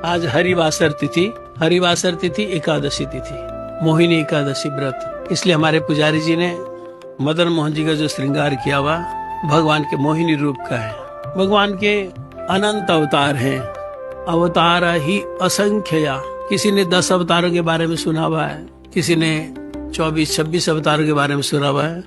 आज हरिवासर तिथि, हरिवासर तिथि एकादशी तिथि, मोहिनी एकादशी व्रत। इसलिए हमारे पुजारी जी ने मदन मोहन जी का जो श्रृंगार किया हुआ भगवान के मोहिनी रूप का है। भगवान के अनंत अवतार हैं, अवतार ही असंख्या। किसी ने 10 अवतारों के बारे में सुना हुआ है, किसी ने 24-26 अवतारों के बारे में सुना हुआ है।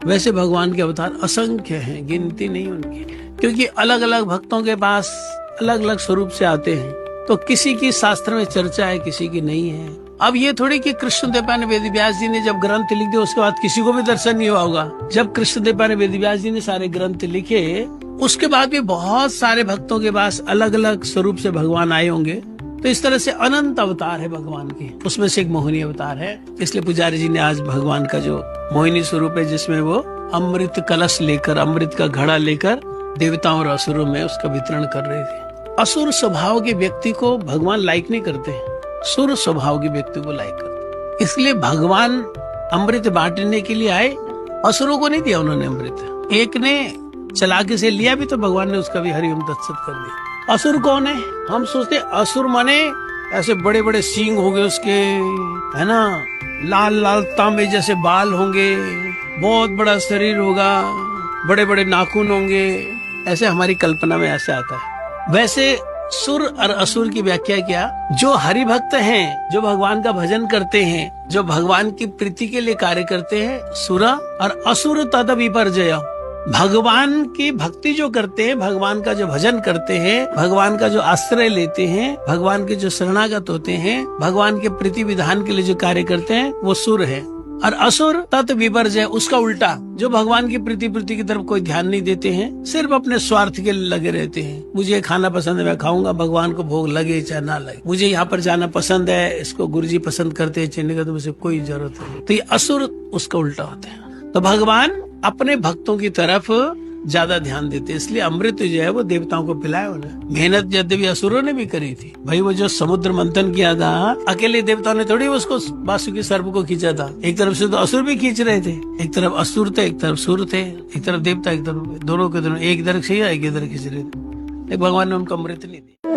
वैसे भगवान के अवतार असंख्य हैं, गिनती नहीं उनकी, क्योंकि अलग अलग भक्तों के पास अलग अलग स्वरूप से आते हैं। तो किसी की शास्त्र में चर्चा है, किसी की नहीं है। अब ये थोड़ी कि कृष्णदेव वेद व्यास जी ने जब ग्रंथ लिख दिए उसके बाद किसी को भी दर्शन नहीं हुआ होगा। जब कृष्णदेव वेद व्यास जी ने सारे ग्रंथ लिखे उसके बाद भी बहुत सारे भक्तों के पास अलग अलग स्वरूप से भगवान आए होंगे। तो इस तरह से अनंत अवतार है भगवान के, उसमें से एक मोहिनी अवतार है। इसलिए पुजारी जी ने आज भगवान का जो मोहिनी स्वरूप है, जिसमें वो अमृत कलश लेकर, अमृत का घड़ा लेकर देवताओं और असुरों में उसका वितरण कर रहे थे। असुर स्वभाव के व्यक्ति को भगवान लाइक नहीं करते, सुर स्वभाव के व्यक्ति को लाइक करते। इसलिए भगवान अमृत बांटने के लिए आए, असुरों को नहीं दिया उन्होंने अमृत। एक ने चालाकी से लिया भी तो भगवान ने उसका भी हरिओम तत्सत कर दिया। असुर कौन है? हम सोचते असुर माने ऐसे बड़े बड़े सींग होंगे उसके, है ना, लाल लाल तांबे जैसे बाल होंगे, बहुत बड़ा शरीर होगा, बड़े बड़े नाखून होंगे, ऐसे हमारी कल्पना में ऐसे आता है। वैसे सुर और असुर की व्याख्या क्या? जो हरि भक्त हैं, जो भगवान का भजन करते हैं, जो भगवान की प्रीति के लिए कार्य करते हैं, सुर। और असुर तद विपर्जय, भगवान की भक्ति जो करते हैं, भगवान का जो भजन करते हैं, भगवान का जो आश्रय लेते हैं, भगवान के जो शरणागत होते हैं, भगवान के प्रीति विधान के लिए जो कार्य करते हैं, वो सुर है। और असुर तत् विपर्जय, उसका उल्टा, जो भगवान की प्रीति की तरफ कोई ध्यान नहीं देते हैं, सिर्फ अपने स्वार्थ के लिए लगे रहते हैं। मुझे खाना पसंद है, मैं खाऊंगा, भगवान को भोग लगे चाहे ना लगे। मुझे यहाँ पर जाना पसंद है, इसको गुरुजी पसंद करते हैं, चलने का तो मुझे कोई जरूरत नहीं। तो ये असुर उसका उल्टा होता है। तो भगवान अपने भक्तों की तरफ ज्यादा ध्यान देते, इसलिए अमृत जो है वो देवताओं को पिलाया उन्हें। मेहनत यद्यपि असुरों ने भी करी थी भाई, वो जो समुद्र मंथन किया था, अकेले देवताओं ने थोड़ी उसको वासुकी सर्प को खींचा था। एक तरफ से तो असुर भी खींच रहे थे, एक तरफ असुर थे, एक तरफ सुर थे, एक तरफ देवता, एक तरफ दोनों के दोनों, एक इधर खींचा एक इधर खींच रहे थे। भगवान ने उनको अमृत नहीं दिया।